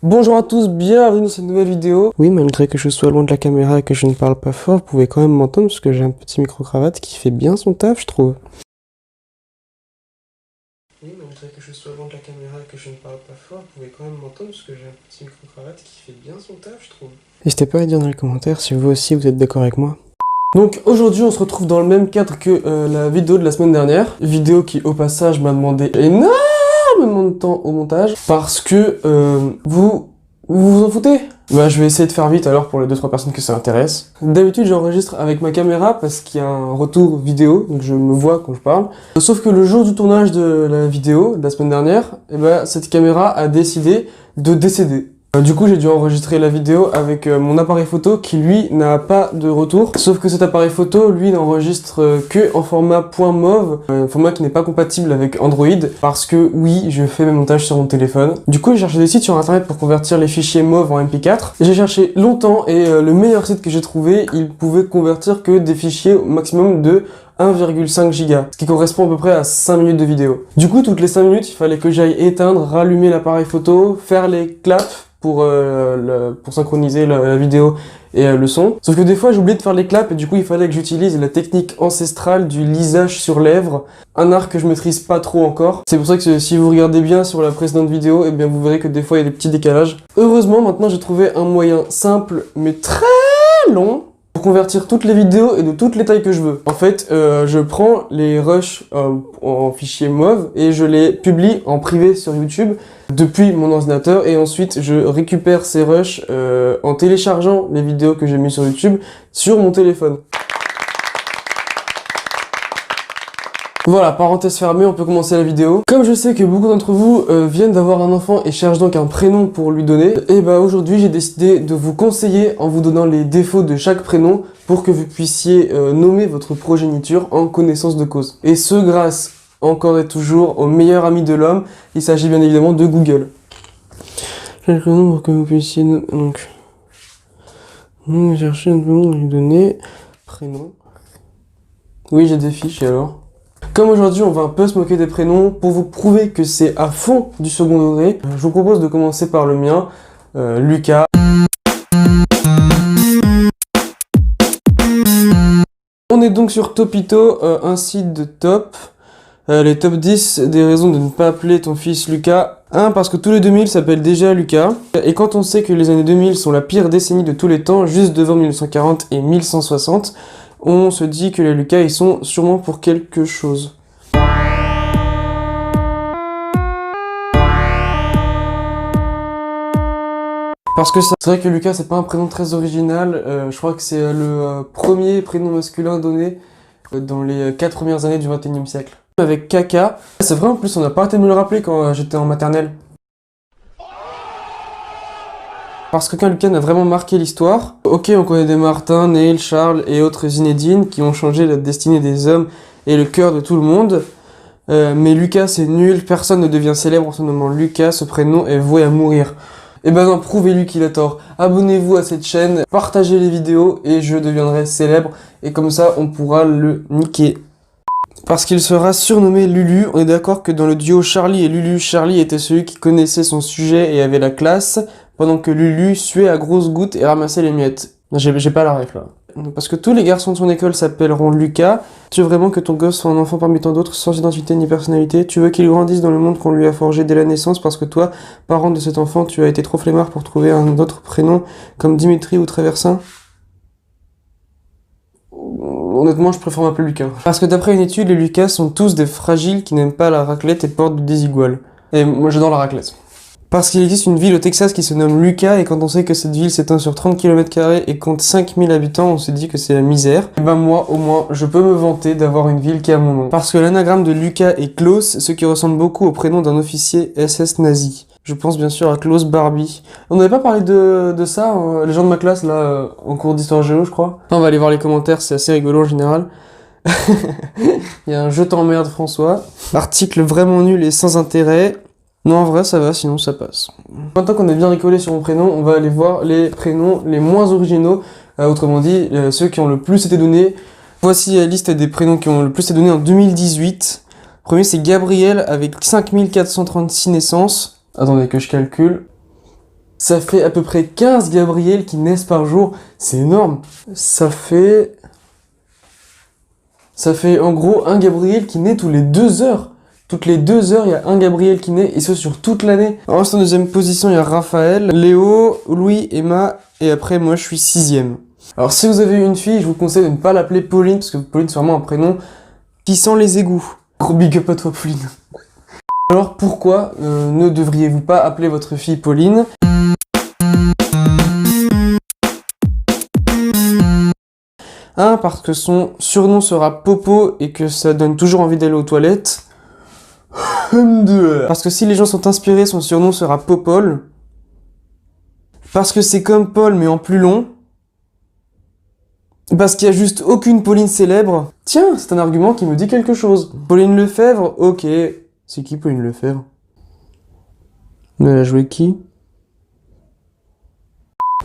Bonjour à tous, bienvenue dans cette nouvelle vidéo. Oui, malgré que je sois loin de la caméra et que je ne parle pas fort, vous pouvez quand même m'entendre parce que j'ai un petit micro-cravate qui fait bien son taf, je trouve. Oui, malgré que je sois loin de la caméra et que je ne parle pas fort, vous pouvez quand même m'entendre parce que j'ai un petit micro-cravate qui fait bien son taf, je trouve. N'hésitez pas à dire dans les commentaires si vous aussi vous êtes d'accord avec moi. Donc aujourd'hui on se retrouve dans le même cadre que la vidéo de la semaine dernière. Vidéo qui au passage m'a demandé énormément de temps au montage parce que vous en foutez. Bah je vais essayer de faire vite alors pour les 2-3 personnes que ça intéresse. D'habitude j'enregistre avec ma caméra parce qu'il y a un retour vidéo, donc je me vois quand je parle. Sauf que le jour du tournage de la vidéo de la semaine dernière, eh ben, cette caméra a décidé de décéder. Du coup j'ai dû enregistrer la vidéo avec mon appareil photo qui lui n'a pas de retour. Sauf que cet appareil photo lui n'enregistre que en format .mov, un format qui n'est pas compatible avec Android parce que oui je fais mes montages sur mon téléphone. Du coup j'ai cherché des sites sur internet pour convertir les fichiers MOV en MP4. J'ai cherché longtemps et le meilleur site que j'ai trouvé, il pouvait convertir que des fichiers au maximum de 1,5 giga, ce qui correspond à peu près à 5 minutes de vidéo. Du coup toutes les 5 minutes il fallait que j'aille éteindre, rallumer l'appareil photo, faire les claps pour synchroniser la vidéo et le son. Sauf que des fois j'ai oublié de faire les claps et du coup il fallait que j'utilise la technique ancestrale du lisage sur lèvres, un art que je maîtrise pas trop encore. C'est pour ça que si vous regardez bien sur la précédente vidéo, eh bien vous verrez que des fois il y a des petits décalages. Heureusement maintenant j'ai trouvé un moyen simple mais très long pour convertir toutes les vidéos et de toutes les tailles que je veux. En fait, je prends les rushs en fichier MOV et je les publie en privé sur YouTube depuis mon ordinateur et ensuite je récupère ces rushs en téléchargeant les vidéos que j'ai mis sur YouTube sur mon téléphone. Voilà, parenthèse fermée, on peut commencer la vidéo. Comme je sais que beaucoup d'entre vous viennent d'avoir un enfant et cherchent donc un prénom pour lui donner, et bah aujourd'hui j'ai décidé de vous conseiller en vous donnant les défauts de chaque prénom pour que vous puissiez nommer votre progéniture en connaissance de cause. Et ce grâce encore et toujours au meilleur ami de l'homme, il s'agit bien évidemment de Google. Chaque prénom pour que vous puissiez donc chercher un prénom, lui donner prénom. Oui, j'ai des fiches et alors. Comme aujourd'hui on va un peu se moquer des prénoms, pour vous prouver que c'est à fond du second degré, je vous propose de commencer par le mien, Lucas. On est donc sur Topito, un site de top. Les top 10 des raisons de ne pas appeler ton fils Lucas. 1. Parce que tous les 2000 s'appellent déjà Lucas. Et quand on sait que les années 2000 sont la pire décennie de tous les temps, juste devant 1940 et 1160, on se dit que les Lucas, ils sont sûrement pour quelque chose. Parce que c'est vrai que Lucas, c'est pas un prénom très original. Je crois que c'est le premier prénom masculin donné dans les 4 premières années du 21e siècle. Avec Kaka. C'est vrai, en plus, on n'a pas arrêté de me le rappeler quand j'étais en maternelle. Parce qu'aucun Lucas n'a vraiment marqué l'histoire. Ok, on connaît des Martin, Neil, Charles et autres Zinedine qui ont changé la destinée des hommes et le cœur de tout le monde. Mais Lucas c'est nul, personne ne devient célèbre en se nommant Lucas, ce prénom est voué à mourir. Et ben non, prouvez-lui qu'il a tort. Abonnez-vous à cette chaîne, partagez les vidéos et je deviendrai célèbre. Et comme ça, on pourra le niquer. Parce qu'il sera surnommé Lulu, on est d'accord que dans le duo Charlie et Lulu, Charlie était celui qui connaissait son sujet et avait la classe, pendant que Lulu suait à grosses gouttes et ramassait les miettes. J'ai pas la ref là. Parce que tous les garçons de son école s'appelleront Lucas. Tu veux vraiment que ton gosse soit un enfant parmi tant d'autres sans identité ni personnalité? Tu veux qu'il grandisse dans le monde qu'on lui a forgé dès la naissance parce que toi, parent de cet enfant, tu as été trop flemmard pour trouver un autre prénom comme Dimitri ou Traversin? Honnêtement, je préfère m'appeler Lucas. Parce que d'après une étude, les Lucas sont tous des fragiles qui n'aiment pas la raclette et portent du désigual. Et moi j'adore la raclette. Parce qu'il existe une ville au Texas qui se nomme Lucas et quand on sait que cette ville s'étend sur 30 km² et compte 5000 habitants, on se dit que c'est la misère. Et ben moi, au moins, je peux me vanter d'avoir une ville qui a mon nom. Parce que l'anagramme de Lucas est Klaus, ce qui ressemble beaucoup au prénom d'un officier SS nazi. Je pense bien sûr à Klaus Barbie. On n'avait pas parlé de ça, les gens de ma classe, là, en cours d'histoire géo, je crois. Enfin, on va aller voir les commentaires, c'est assez rigolo en général. Il y a un « Je t'emmerde François ». Article vraiment nul et sans intérêt. Non, en vrai, ça va, sinon ça passe. Maintenant qu'on est bien rigolé sur mon prénom, on va aller voir les prénoms les moins originaux, autrement dit, ceux qui ont le plus été donnés. Voici la liste des prénoms qui ont le plus été donnés en 2018. Le premier, c'est Gabriel, avec 5436 naissances. Attendez que je calcule. Ça fait à peu près 15 Gabriel qui naissent par jour. C'est énorme. Ça fait en gros un Gabriel qui naît tous les 2 heures. Toutes les 2 heures, il y a un Gabriel qui naît, et ce sur toute l'année. Ensuite, en deuxième position, il y a Raphaël, Léo, Louis, Emma, et après, moi, je suis 6e. Alors, si vous avez une fille, je vous conseille de ne pas l'appeler Pauline, parce que Pauline, c'est vraiment un prénom qui sent les égouts. Gros big up à toi, Pauline. Alors, pourquoi ne devriez-vous pas appeler votre fille Pauline ? Parce que son surnom sera Popo, et que ça donne toujours envie d'aller aux toilettes. Parce que si les gens sont inspirés, son surnom sera Popol. Parce que c'est comme Paul mais en plus long. Parce qu'il y a juste aucune Pauline célèbre. Tiens, c'est un argument qui me dit quelque chose. Pauline Lefebvre, ok. C'est qui Pauline Lefebvre? Elle a joué qui?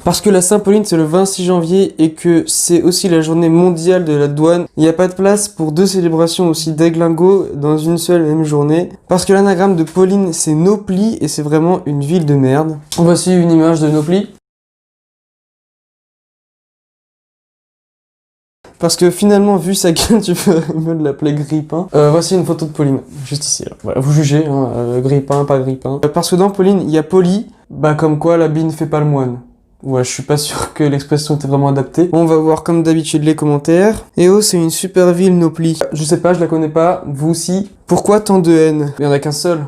Parce que la Saint-Pauline c'est le 26 janvier et que c'est aussi la journée mondiale de la douane. Il n'y a pas de place pour 2 célébrations aussi déglingos dans une seule et même journée. Parce que l'anagramme de Pauline c'est Nauplie et c'est vraiment une ville de merde. Voici une image de Nauplie. Parce que finalement, vu sa gueule, tu peux mieux l'appeler Grippin. Voici une photo de Pauline, juste ici. Là. Voilà, vous jugez, hein, Grippin, pas Grippin. Parce que dans Pauline, il y a Poli, bah comme quoi l'habit ne fait pas le moine. Ouais, je suis pas sûr que l'expression était vraiment adaptée. On va voir comme d'habitude les commentaires. Et oh, c'est une super ville, Nauplie. Je sais pas, je la connais pas, vous aussi. Pourquoi tant de haine? Il y en a qu'un seul.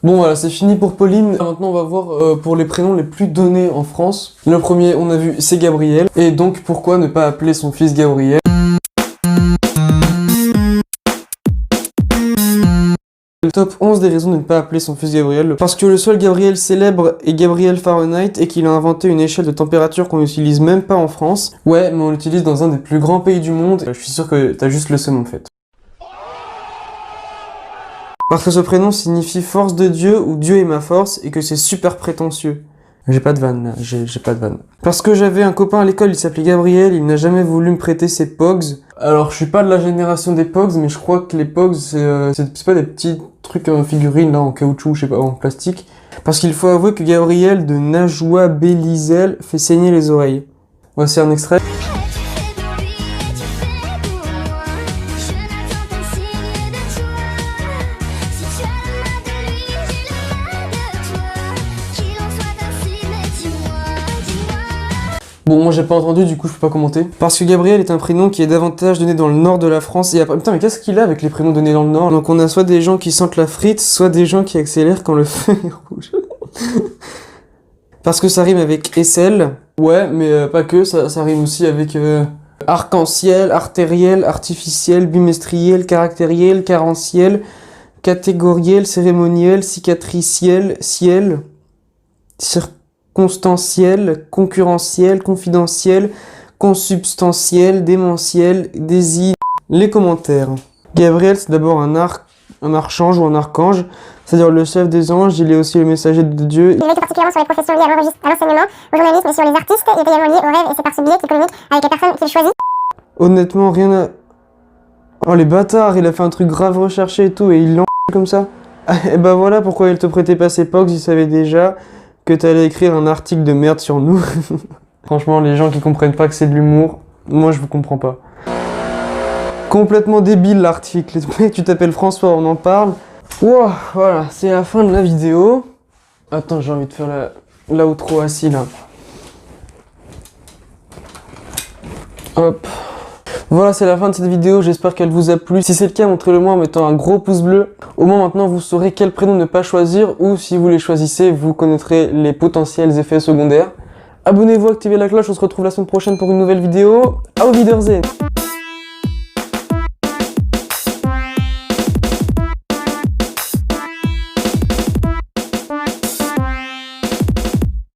Bon voilà, c'est fini pour Pauline. Maintenant on va voir pour les prénoms les plus donnés en France. Le premier, on a vu, c'est Gabriel. Et donc pourquoi ne pas appeler son fils Gabriel? Le top 11 des raisons de ne pas appeler son fils Gabriel. Parce que le seul Gabriel célèbre est Gabriel Fahrenheit et qu'il a inventé une échelle de température qu'on n'utilise même pas en France. Ouais, mais on l'utilise dans un des plus grands pays du monde. Je suis sûr que t'as juste le seum en fait. Parce que ce prénom signifie force de Dieu ou Dieu est ma force et que c'est super prétentieux. J'ai pas de vanne là, j'ai pas de vanne. Parce que j'avais un copain à l'école, il s'appelait Gabriel, il n'a jamais voulu me prêter ses Pogs. Alors je suis pas de la génération des Pogs, mais je crois que les Pogs c'est pas des petits trucs en figurine là, en caoutchouc, je sais pas, en plastique. Parce qu'il faut avouer que Gabriel de Najwa Belizel fait saigner les oreilles. Voici un extrait. Bon, moi j'ai pas entendu, du coup je peux pas commenter. Parce que Gabriel est un prénom qui est davantage donné dans le nord de la France. Et après, putain, mais qu'est-ce qu'il a avec les prénoms donnés dans le nord? Donc on a soit des gens qui sentent la frite, soit des gens qui accélèrent quand le feu est rouge. Parce que ça rime avec aisselle. Ouais, mais pas que, ça rime aussi avec arc-en-ciel, artériel, artificiel, bimestriel, caractériel, carentiel, catégoriel, cérémoniel, cicatriciel, ciel, circonstanciel, concurrentiel, confidentiel, consubstantiel, démentiel, désir. Les commentaires. Gabriel, c'est d'abord un archange ou un archange, c'est-à-dire le chef des anges, il est aussi le messager de Dieu. Il est particulièrement sur les professions liées à l'enseignement, au journalisme et sur les artistes, il est également lié au rêve et c'est par ce biais qu'il communique avec les personnes qu'il choisit. Honnêtement, rien à... Oh les bâtards, il a fait un truc grave recherché et tout, et il l'en comme ça. Et bah voilà pourquoi il te prêtait pas ses Pogs, il savait déjà que t'allais écrire un article de merde sur nous. Franchement, les gens qui comprennent pas que c'est de l'humour, moi je vous comprends pas. Complètement débile l'article. Mec, tu t'appelles François, on en parle. Wow, voilà, c'est la fin de la vidéo. Attends, j'ai envie de faire la outro assis là. Hop. Voilà, c'est la fin de cette vidéo, j'espère qu'elle vous a plu. Si c'est le cas, montrez-le moi en mettant un gros pouce bleu. Au moins maintenant, vous saurez quel prénom ne pas choisir, ou si vous les choisissez, vous connaîtrez les potentiels effets secondaires. Abonnez-vous, activez la cloche, on se retrouve la semaine prochaine pour une nouvelle vidéo. Auf Wiedersehen!